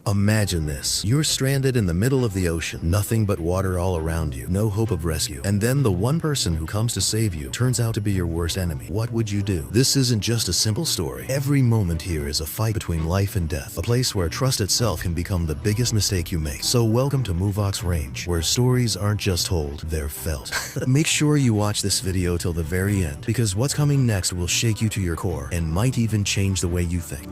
Imagine this. You're stranded in the middle of the ocean, nothing but water all around you, no hope of rescue. And then the one person who comes to save you turns out to be your worst enemy. What would you do? This isn't just a simple story. Every moment here is a fight between life and death, a place where trust itself can become the biggest mistake you make. So welcome to MOVOX Range, where stories aren't just told, they're felt. Make sure you watch this video till the very end, because what's coming next will shake you to your core and might even change the way you think.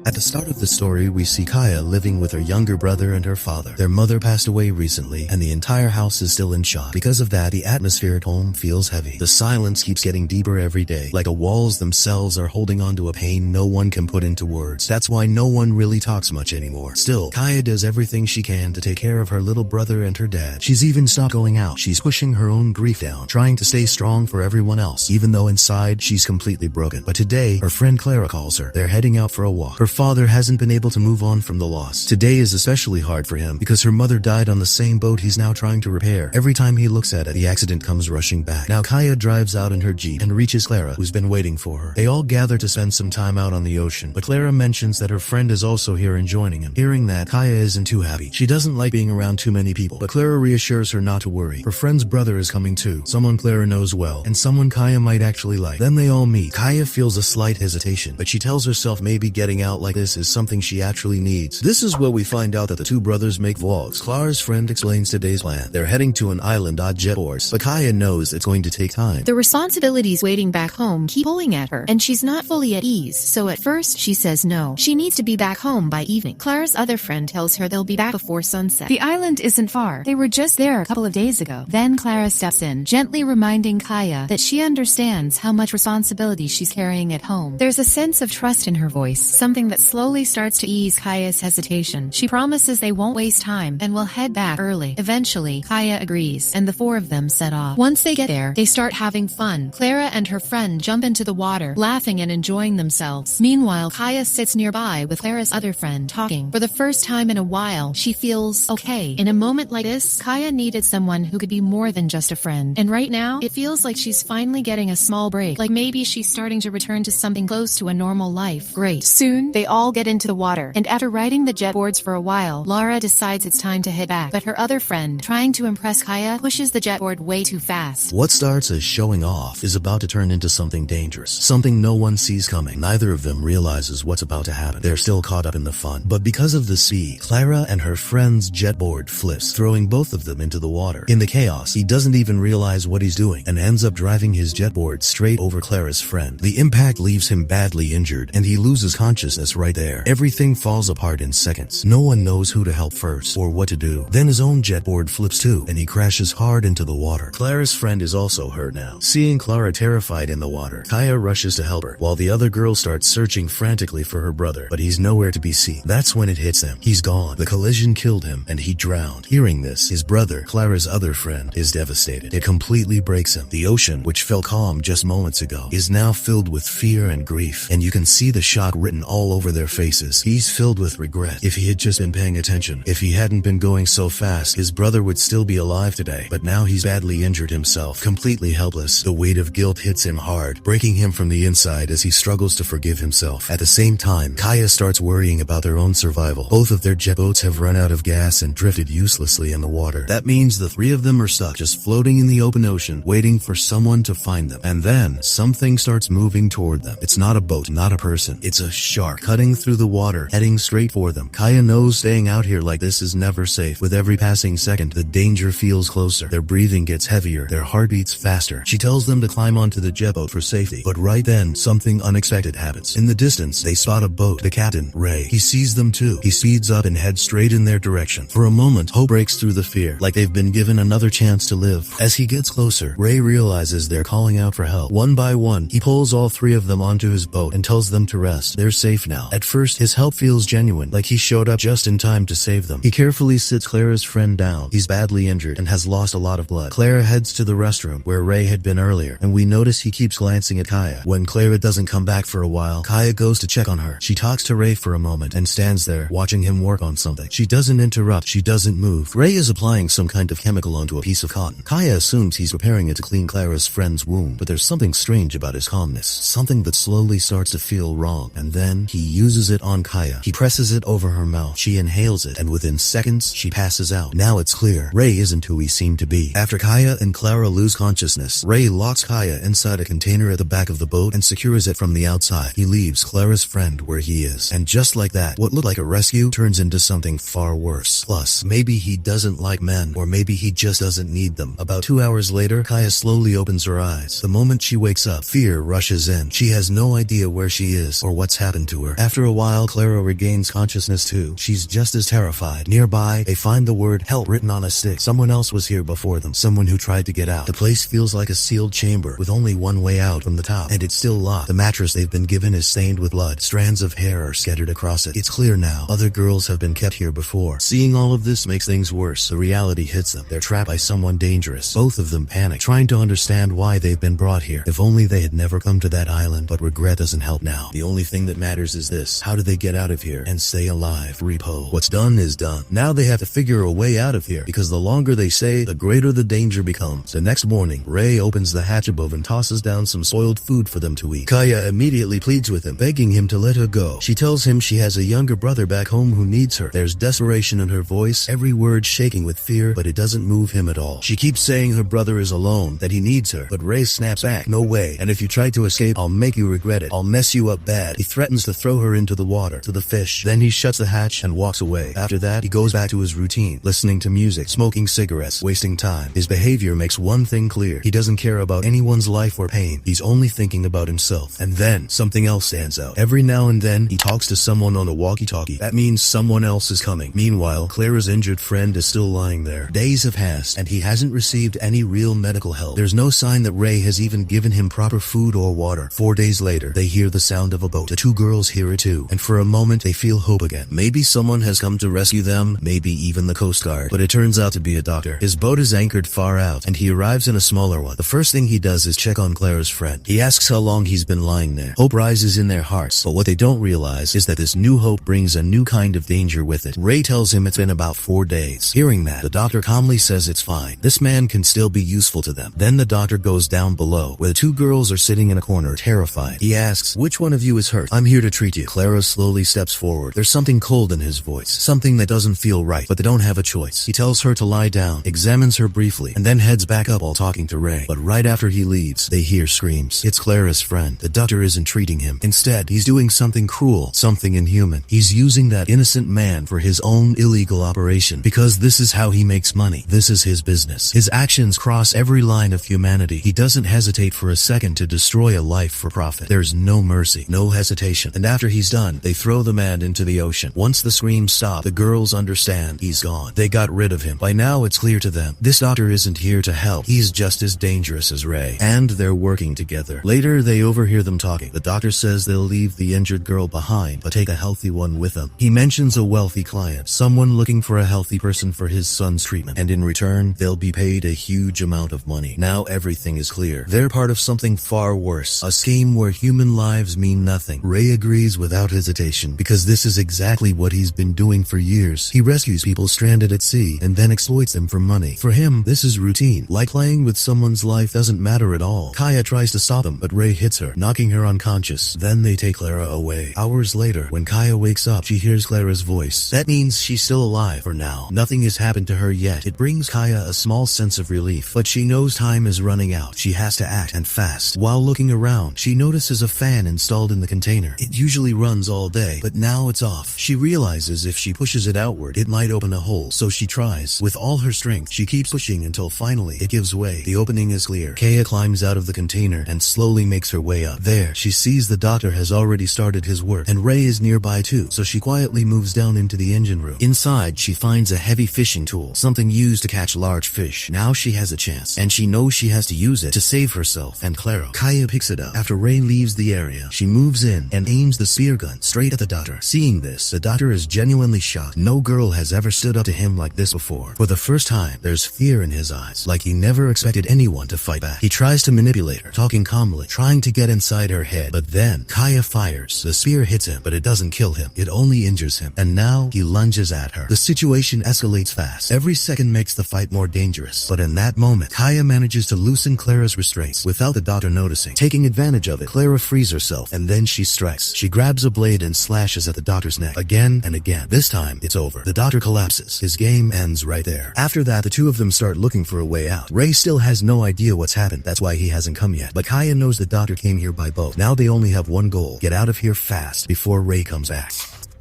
At the start of the story, we see Kaya living with her younger brother and her father. Their mother passed away recently, and the entire house is still in shock. Because of that, the atmosphere at home feels heavy. The silence keeps getting deeper every day, like the walls themselves are holding on to a pain no one can put into words. That's why no one really talks much anymore. Still, Kaya does everything she can to take care of her little brother and her dad. She's even stopped going out. She's pushing her own grief down, trying to stay strong for everyone else, even though inside she's completely broken. But today, her friend Clara calls her. They're heading out for a walk. Her father hasn't been able to move on from the loss. Today is especially hard for him because her mother died on the same boat he's now trying to repair. Every time he looks at it, the accident comes rushing back. Now Kaya drives out in her Jeep and reaches Clara, who's been waiting for her. They all gather to spend some time out on the ocean, but Clara mentions that her friend is also here and joining him. Hearing that, Kaya isn't too happy. She doesn't like being around too many people, but Clara reassures her not to worry. Her friend's brother is coming too, someone Clara knows well, and someone Kaya might actually like. Then they all meet. Kaya feels a slight hesitation, but she tells herself maybe getting out like this is something she actually needs. This is where we find out that the two brothers make vlogs. Clara's friend explains today's plan. They're heading to an island on jet boards, but Kaya knows it's going to take time. The responsibilities waiting back home keep pulling at her, and she's not fully at ease, so at first she says no. She needs to be back home by evening. Clara's other friend tells her they'll be back before sunset. The island isn't far. They were just there a couple of days ago. Then Clara steps in, gently reminding Kaya that she understands how much responsibility she's carrying at home. There's a sense of trust in her voice, something that slowly starts to ease Kaya's hesitation. She promises they won't waste time and will head back early. Eventually, Kaya agrees, and the four of them set off. Once they get there, they start having fun. Clara and her friend jump into the water, laughing and enjoying themselves. Meanwhile, Kaya sits nearby with Clara's other friend, talking. For the first time in a while, she feels okay. In a moment like this, Kaya needed someone who could be more than just a friend. And right now, it feels like she's finally getting a small break. Like maybe she's starting to return to something close to a normal life. Great. Soon, they all get into the water, and after riding the jet boards for a while, Lara decides it's time to head back, but her other friend, trying to impress Kaya, pushes the jet board way too fast. What starts as showing off is about to turn into something dangerous, something no one sees coming. Neither of them realizes what's about to happen. They're still caught up in the fun, but because of the sea, Clara and her friend's jet board flips, throwing both of them into the water. In the chaos, he doesn't even realize what he's doing and ends up driving his jet board straight over Clara's friend. The impact leaves him badly injured, and he loses consciousness right there. Everything falls apart in seconds. No one knows who to help first or what to do. Then his own jet board flips too, and he crashes hard into the water. Clara's friend is also hurt now. Seeing Clara terrified in the water, Kaya rushes to help her, while the other girl starts searching frantically for her brother, but he's nowhere to be seen. That's when it hits him. He's gone. The collision killed him, and he drowned. Hearing this, his brother, Clara's other friend, is devastated. It completely breaks him. The ocean, which felt calm just moments ago, is now filled with fear and grief, and you can see the shock written all over their faces. He's filled with regret. If he had just been paying attention, if he hadn't been going so fast, his brother would still be alive today. But now he's badly injured himself, completely helpless. The weight of guilt hits him hard, breaking him from the inside as he struggles to forgive himself. At the same time, Kaya starts worrying about their own survival. Both of their jet boats have run out of gas and drifted uselessly in the water. That means the three of them are stuck, just floating in the open ocean, waiting for someone to find them. And then, something starts moving toward them. It's not a boat, not a person. It's a shark, cutting through the water, heading straight for them. Kaya knows staying out here like this is never safe. With every passing second, the danger feels closer. Their breathing gets heavier, their heart beats faster. She tells them to climb onto the jet boat for safety, but right then, something unexpected happens. In the distance, they spot a boat. The captain, Ray, he sees them too. He speeds up and heads straight in their direction. For a moment, hope breaks through the fear, like they've been given another chance to live. As he gets closer, Ray realizes they're calling out for help. One by one, he pulls all three of them onto his boat and tells them to rest. They're safe now. At first, his help feels genuine, like he showed up just in time to save them. He carefully sits Clara's friend down. He's badly injured and has lost a lot of blood. Clara heads to the restroom where Ray had been earlier, and we notice he keeps glancing at Kaya. When Clara doesn't come back for a while, Kaya goes to check on her. She talks to Ray for a moment and stands there, watching him work on something. She doesn't interrupt. She doesn't move. Ray is applying some kind of chemical onto a piece of cotton. Kaya assumes he's preparing it to clean Clara's friend's wound, but there's something strange about his calmness. Something that slowly starts to feel wrong, and then he he uses it on Kaya. He presses it over her mouth. She inhales it, and within seconds, she passes out. Now it's clear, Ray isn't who he seemed to be. After Kaya and Clara lose consciousness, Ray locks Kaya inside a container at the back of the boat and secures it from the outside. He leaves Clara's friend where he is. And just like that, what looked like a rescue turns into something far worse. Plus, maybe he doesn't like men, or maybe he just doesn't need them. About 2 hours later, Kaya slowly opens her eyes. The moment she wakes up, fear rushes in. She has no idea where she is or what's happened to her. After a while, Clara regains consciousness too. She's just as terrified. Nearby, they find the word help written on a stick. Someone else was here before them. Someone who tried to get out. The place feels like a sealed chamber with only one way out from the top, and it's still locked. The mattress they've been given is stained with blood. Strands of hair are scattered across it. It's clear now. Other girls have been kept here before. Seeing all of this makes things worse. The reality hits them. They're trapped by someone dangerous. Both of them panic, trying to understand why they've been brought here. If only they had never come to that island, but regret doesn't help now. The only thing that matters is this: how do they get out of here and stay alive? Repo. What's done is done. Now they have to figure a way out of here, because the longer they stay, the greater the danger becomes. The next morning, Ray opens the hatch above and tosses down some soiled food for them to eat. Kaya immediately pleads with him, begging him to let her go. She tells him she has a younger brother back home who needs her. There's desperation in her voice, every word shaking with fear, but it doesn't move him at all. She keeps saying her brother is alone, that he needs her, but Ray snaps back, no way, and if you try to escape, I'll make you regret it. I'll mess you up bad. He threatens to throw her into the water, to the fish. Then he shuts the hatch and walks away. After that, he goes back to his routine, listening to music, smoking cigarettes, wasting time. His behavior makes one thing clear: he doesn't care about anyone's life or pain. He's only thinking about himself. And then, something else stands out. Every now and then, he talks to someone on a walkie-talkie. That means someone else is coming. Meanwhile, Clara's injured friend is still lying there. Days have passed, and he hasn't received any real medical help. There's no sign that Ray has even given him proper food or water. 4 days later, they hear the sound of a boat. The two girls hear it too, and for a moment, they feel hope again. Maybe someone has come to rescue them, maybe even the Coast Guard. But it turns out to be a doctor. His boat is anchored far out, and he arrives in a smaller one. The first thing he does is check on Clara's friend. He asks how long he's been lying there. Hope rises in their hearts, but what they don't realize is that this new hope brings a new kind of danger with it. Ray tells him it's been about 4 days. Hearing that, the doctor calmly says it's fine. This man can still be useful to them. Then the doctor goes down below, where the two girls are sitting in a corner, terrified. He asks, which one of you is hurt? I'm here to treat you. Clara slowly steps forward. There's something cold in his voice, something that doesn't feel right, but they don't have a choice. He tells her to lie down, examines her briefly, and then heads back up while talking to Ray. But right after he leaves, they hear screams. It's Clara's friend. The doctor isn't treating him. Instead, he's doing something cruel, something inhuman. He's using that innocent man for his own illegal operation, because this is how he makes money. This is his business. His actions cross every line of humanity. He doesn't hesitate for a second to destroy a life for profit. There's no mercy, no hesitation. And after he's done, they throw the man into the ocean. Once the screams stop, the girls understand he's gone. They got rid of him. By now, it's clear to them, this doctor isn't here to help. He's just as dangerous as Ray. And they're working together. Later, they overhear them talking. The doctor says they'll leave the injured girl behind, but take a healthy one with them. He mentions a wealthy client, someone looking for a healthy person for his son's treatment. And in return, they'll be paid a huge amount of money. Now everything is clear. They're part of something far worse. A scheme where human lives mean nothing. Ray agrees without hesitation, because this is exactly what he's been doing for years. He rescues people stranded at sea and then exploits them for money. For him, this is routine. Like playing with someone's life doesn't matter at all. Kaya tries to stop him, but Ray hits her, knocking her unconscious. Then they take Clara away. Hours later, when Kaya wakes up, she hears Clara's voice. That means she's still alive for now. Nothing has happened to her yet. It brings Kaya a small sense of relief, but she knows time is running out. She has to act, and fast. While looking around, she notices a fan installed in the container. It usually runs all day, but now it's off. She realizes if she pushes it outward, it might open a hole, so she tries. With all her strength, she keeps pushing until finally it gives way. The opening is clear. Kaya climbs out of the container and slowly makes her way up. There, she sees the doctor has already started his work, and Ray is nearby too, so she quietly moves down into the engine room. Inside, she finds a heavy fishing tool, something used to catch large fish. Now she has a chance, and she knows she has to use it to save herself and Clara. Kaya picks it up. After Ray leaves the area, she moves in and aims the spear gun straight at the doctor. Seeing this, the doctor is genuinely shocked. No girl has ever stood up to him like this before. For the first time, there's fear in his eyes, like he never expected anyone to fight back. He tries to manipulate her, talking calmly, trying to get inside her head, but then Kaya fires. The spear hits him, but it doesn't kill him. It only injures him, and now he lunges at her. The situation escalates fast. Every second makes the fight more dangerous, but in that moment, Kaya manages to loosen Clara's restraints without the doctor noticing. Taking advantage of it, Clara frees herself, and then she strikes. She She grabs a blade and slashes at the doctor's neck again and again. This time, it's over. The doctor collapses. His game ends right there. After that, the two of them start looking for a way out. Ray still has no idea what's happened. That's why he hasn't come yet. But Kaya knows the doctor came here by boat. Now they only have one goal. Get out of here fast before Ray comes back.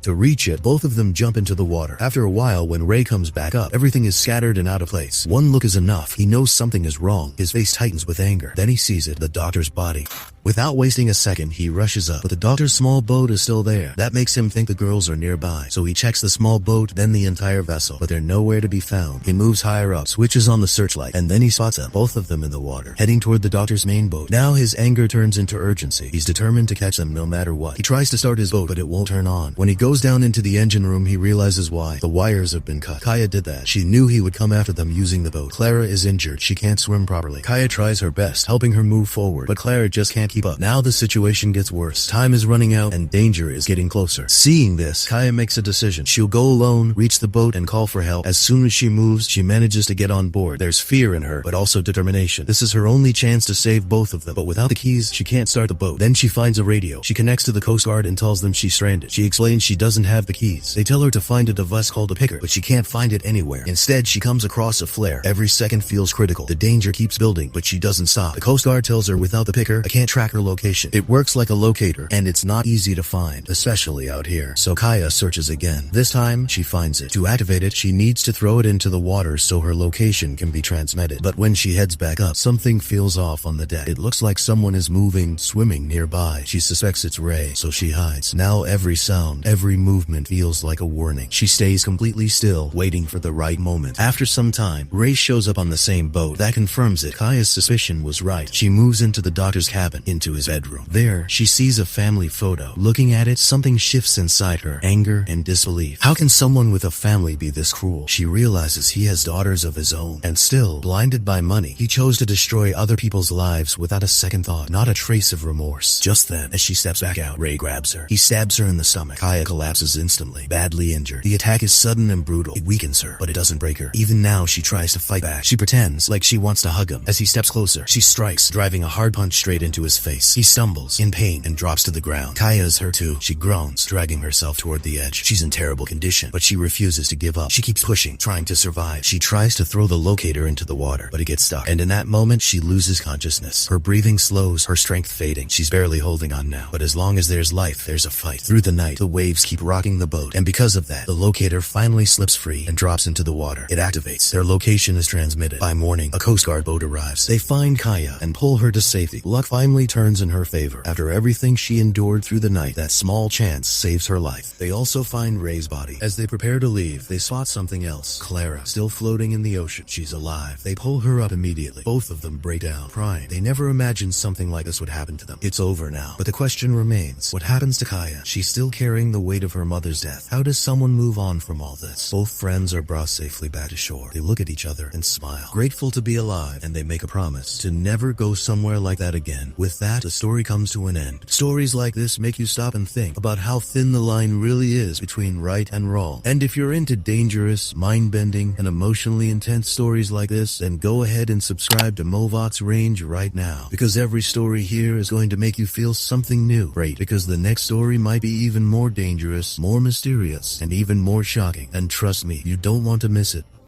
To reach it, both of them jump into the water. After a while, when Ray comes back up, everything is scattered and out of place. One look is enough. He knows something is wrong. His face tightens with anger. Then he sees it, the doctor's body. Without wasting a second, he rushes up, but the doctor's small boat is still there. That makes him think the girls are nearby. So he checks the small boat, then the entire vessel, but they're nowhere to be found. He moves higher up, switches on the searchlight, and then he spots them, both of them in the water, heading toward the doctor's main boat. Now his anger turns into urgency. He's determined to catch them no matter what. He tries to start his boat, but it won't turn on. When he goes down into the engine room, he realizes why. The wires have been cut. Kaya did that. She knew he would come after them using the boat. Clara is injured. She can't swim properly. Kaya tries her best, helping her move forward, but Clara just can't keep up. Now the situation gets worse. Time is running out and danger is getting closer. Seeing this, Kaya makes a decision. She'll go alone, reach the boat, and call for help. As soon as she moves, she manages to get on board. There's fear in her, but also determination. This is her only chance to save both of them, but without the keys, she can't start the boat. Then she finds a radio. She connects to the Coast Guard and tells them she's stranded. She explains she doesn't have the keys. They tell her to find a device called a picker, but she can't find it anywhere. Instead, she comes across a flare. Every second feels critical. The danger keeps building, but she doesn't stop. The Coast Guard tells her without the picker, I can't track her location. It works like a locator, and it's not easy to find, especially out here. So Kaya searches again. This time, she finds it. To activate it, she needs to throw it into the water so her location can be transmitted. But when she heads back up, something feels off on the deck. It looks like someone is moving, swimming nearby. She suspects it's Ray, so she hides. Now every sound, every movement feels like a warning. She stays completely still, waiting for the right moment. After some time, Ray shows up on the same boat. That confirms it. Kaya's suspicion was right. She moves into the doctor's cabin, into his bedroom. There, she sees a family photo. Looking at it, something shifts inside her. Anger and disbelief. How can someone with a family be this cruel? She realizes he has daughters of his own. And still, blinded by money, he chose to destroy other people's lives without a second thought. Not a trace of remorse. Just then, as she steps back out, Ray grabs her. He stabs her in the stomach. Kaya collapses instantly, badly injured. The attack is sudden and brutal. It weakens her, but it doesn't break her. Even now, she tries to fight back. She pretends like she wants to hug him. As he steps closer, she strikes, driving a hard punch straight into his face. He stumbles, in pain, and drops to the ground. Kaya is hurt too. She groans, dragging herself toward the edge. She's in terrible condition, but she refuses to give up. She keeps pushing, trying to survive. She tries to throw the locator into the water, but it gets stuck. And in that moment, she loses consciousness. Her breathing slows, her strength fading. She's barely holding on now. But as long as there's life, there's a fight. Through the night, the waves keep rocking the boat. And because of that, the locator finally slips free and drops into the water. It activates. Their location is transmitted. By morning, a Coast Guard boat arrives. They find Kaya and pull her to safety. Luck finally turns in her favor. After everything she endured through the night, that small chance saves her life. They also find Ray's body. As they prepare to leave, they spot something else. Clara, still floating in the ocean. She's alive. They pull her up immediately. Both of them break down, crying. They never imagined something like this would happen to them. It's over now. But the question remains, what happens to Kaya? She's still carrying the weight of her mother's death. How does someone move on from all this? Both friends are brought safely back to shore. They look at each other and smile, grateful to be alive, and they make a promise to never go somewhere like that again. With that, the story comes to an end. Stories like this make you stop and think about how thin the line really is between right and wrong. And if you're into dangerous, mind-bending, and emotionally intense stories like this, then go ahead and subscribe to MOVOX Range right now, because every story here is going to make you feel something new. Right, because the next story might be even more dangerous, more mysterious, and even more shocking. And trust me, you don't want to miss it.